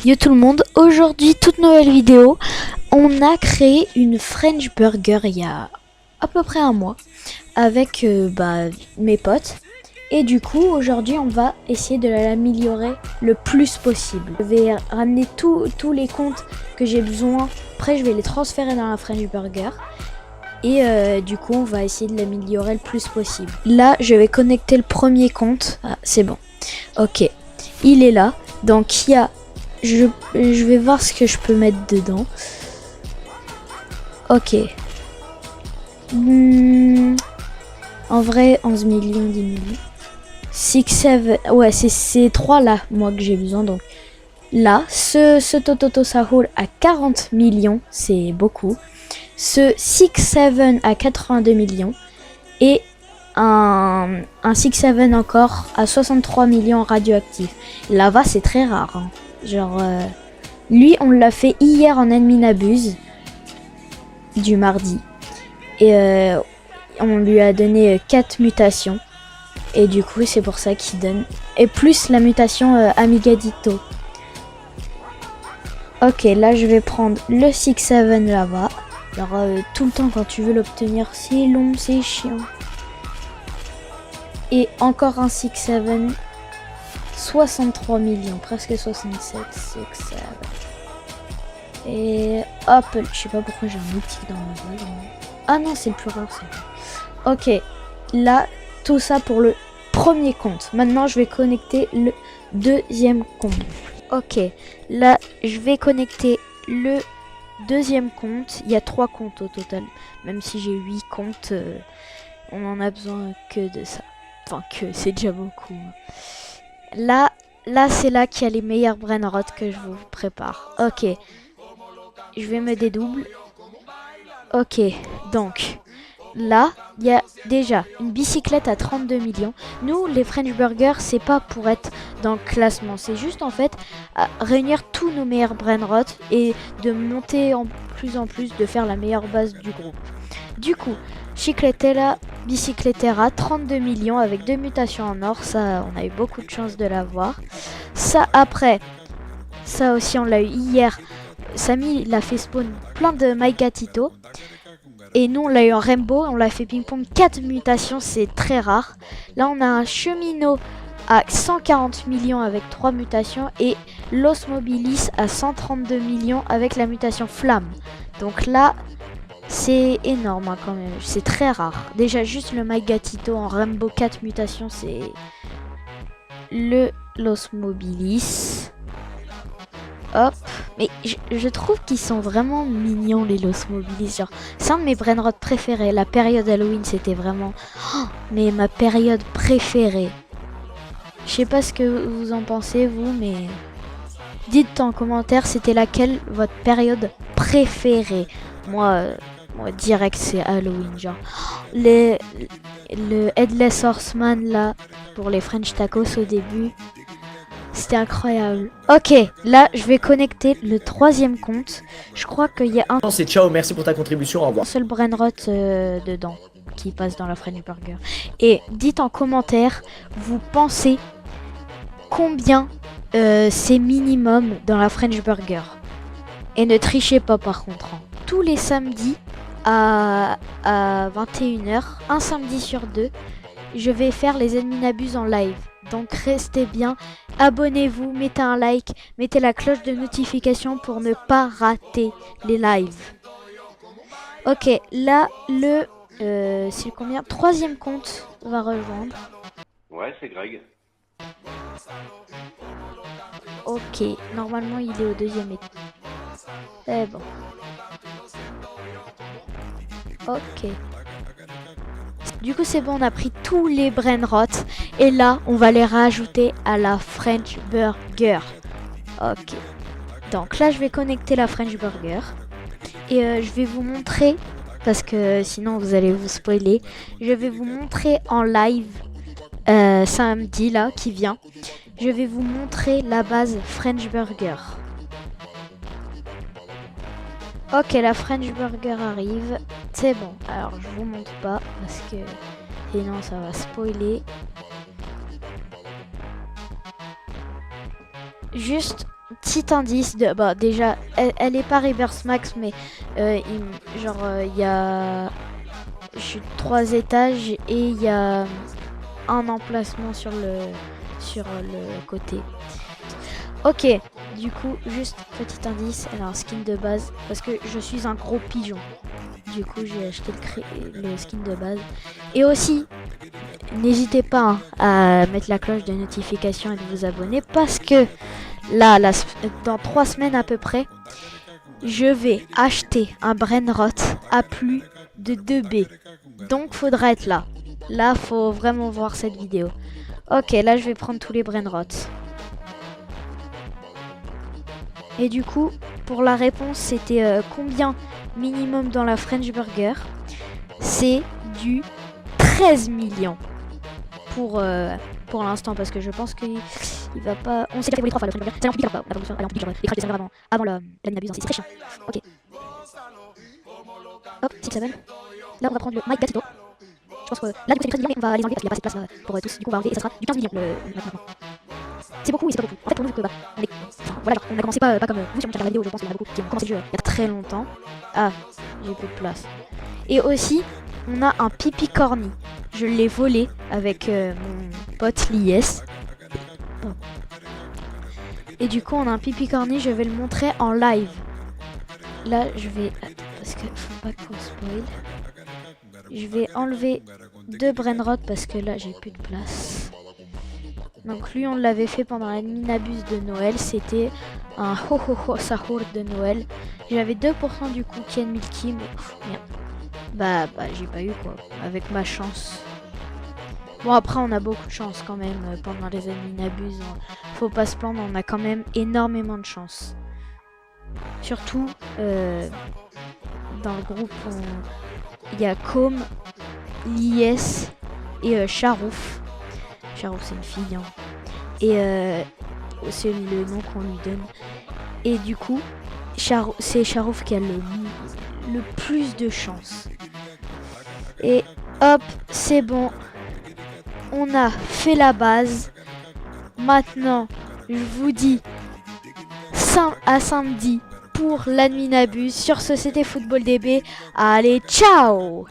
Yo tout le monde, aujourd'hui toute nouvelle vidéo. On a créé une French Burger il y a à peu près un mois avec mes potes. Et du coup aujourd'hui on va essayer de l'améliorer le plus possible. Je vais ramener tous les comptes que j'ai besoin. Après je vais les transférer dans la French Burger. Et du coup on va essayer de l'améliorer le plus possible. Là je vais connecter le premier compte. Ah, c'est bon. Ok. Il est là. Donc il y a... Je vais voir ce que je peux mettre dedans. Ok. En vrai, 11 millions, 10 millions. 6, 7... Ouais, c'est ces trois là, moi, que j'ai besoin. Donc là, ce Tototo Sahur à 40 millions, c'est beaucoup. Ce 6-7 à 82 millions. Et un 6-7 encore à 63 millions radioactifs. Là-bas, c'est très rare. Hein. Genre, lui, on l'a fait hier en admin abuse du mardi. Et on lui a donné 4 mutations. Et du coup, c'est pour ça qu'il donne. Et plus la mutation Amigadito. Ok, là, je vais prendre le 6-7 là-bas. Alors, tout le temps, quand tu veux l'obtenir, c'est long, c'est chiant. Et encore un 6-7. 63 millions, presque 67, 6-7. Et hop, je sais pas pourquoi j'ai un mythique dans ma base. Ah non, c'est le plus rare, c'est. Ok, là, tout ça pour le premier compte. Maintenant, je vais connecter le deuxième compte. Ok, là, je vais connecter le deuxième compte. Il y a 3 comptes au total. Même si j'ai 8 comptes, on en a besoin que de ça. Enfin, que c'est déjà beaucoup. Là c'est là qu'il y a les meilleurs brainrots que je vous prépare. Ok. Je vais me dédouble. Ok. Donc, là, il y a déjà une bicyclette à 32 millions. Nous, les French Burgers, c'est pas pour être dans le classement. C'est juste, en fait, à réunir tous nos meilleurs brainrots et de monter en plus, de faire la meilleure base du groupe. Du coup, Chicletella Bicycletera, 32 millions avec 2 mutations en or. Ça, on a eu beaucoup de chance de l'avoir. Ça, après, ça aussi, on l'a eu hier. Samy, il a fait spawn plein de Maigatito. Et nous, on l'a eu en Rainbow. On l'a fait ping-pong 4 mutations. C'est très rare. Là, on a un cheminot à 140 millions avec 3 mutations. Et Los Mobilis à 132 millions avec la mutation Flamme. Donc là... c'est énorme hein, quand même, c'est très rare. Déjà juste le Maigatito en Rainbow 4 mutations, c'est le Los Mobilis. Hop, mais je trouve qu'ils sont vraiment mignons les Los Mobilis. Genre, c'est un de mes brainrots préférés. La période Halloween, c'était vraiment mais ma période préférée. Je sais pas ce que vous en pensez vous, mais dites en commentaire c'était laquelle votre période préférée. Moi direct c'est Halloween, genre le Headless Horseman là pour les French Tacos au début, c'était incroyable. Ok, là je vais connecter le troisième compte. Je crois qu'il y a un... Non, c'est ciao, merci pour ta contribution, au revoir. seul brainrot dedans qui passe dans la French Burger. Et dites en commentaire, vous pensez combien c'est minimum dans la French Burger. Et ne trichez pas par contre. Hein. Tous les samedis à 21h, un samedi sur 2, je vais faire les admin abuse en live. Donc restez bien, abonnez-vous, mettez un like, mettez la cloche de notification pour ne pas rater les lives. Ok, là c'est combien? Troisième compte va rejoindre. Ouais, c'est Greg. Ok, normalement il est au deuxième étage. C'est bon. Ok. Du coup c'est bon, on a pris tous les brainrots. Et là, on va les rajouter à la French Burger. Ok. Donc là, je vais connecter la French Burger. Et je vais vous montrer, parce que sinon vous allez vous spoiler. Je vais vous montrer en live samedi là, qui vient. Je vais vous montrer la base French Burger. Ok, la French Burger arrive. C'est bon. Alors, je vous montre pas parce que sinon ça va spoiler. Juste petit indice de bah déjà elle est pas reverse max mais il y a 3 étages et il y a un emplacement sur le côté. Ok, du coup juste petit indice, elle a un skin de base parce que je suis un gros pigeon. Du coup j'ai acheté le skin de base. Et aussi n'hésitez pas à mettre la cloche de notification et de vous abonner parce que là, dans 3 semaines à peu près, je vais acheter un brainrot à plus de 2B. Donc faudra être là. Là, faut vraiment voir cette vidéo. Ok, là je vais prendre tous les brainrots. Et du coup, pour la réponse, c'était combien minimum dans la French Burger? C'est du 13 millions. Pour l'instant, parce que je pense qu'il va pas. On s'est déjà fait voler 3 fois le French Burger. C'est compliqué, on a voulu aller en public, genre les crash des serveurs avant la mine abuse, c'est très chiant. Ok. Hop, 6-7. Là, on va prendre le Mike Gatito. Je pense que là, du coup, c'est 13 millions, mais on va les enlever parce qu'il n'y a pas assez de place pour tous. Du coup, on va enlever et ça sera du 15 millions le maintenant. C'est beaucoup et c'est pas beaucoup. En fait, pour nous, vu que voilà, on a commencé pas comme vous sur mon channel vidéo, je pense qu'il y en a beaucoup qui ont commencé le jeu il y a très longtemps. Ah, j'ai plus de place. Et aussi, on a un pipi corny. Je l'ai volé avec mon pote Lies. Bon. Et du coup, on a un pipi corny, je vais le montrer en live. Là, je vais... Attends, parce que faut pas qu'on spoil. Je vais enlever 2 brainrots parce que là, j'ai plus de place. Donc lui, on l'avait fait pendant la minabuse de Noël. C'était un ho sahur de Noël. J'avais 2% du cookie and milky, mais merde. Bah j'ai pas eu quoi, avec ma chance. Bon après on a beaucoup de chance quand même pendant les minabuse. Faut pas se plaindre, on a quand même énormément de chance. Surtout dans le groupe, il y a Com, Lies et Charouf. Charouf c'est une fille, hein. Et c'est le nom qu'on lui donne. Et du coup, c'est Charouf qui a le plus de chance. Et hop, c'est bon. On a fait la base. Maintenant, je vous dis à samedi pour l'Adminabuse. Sur ce, c'était Football DB. Allez, ciao!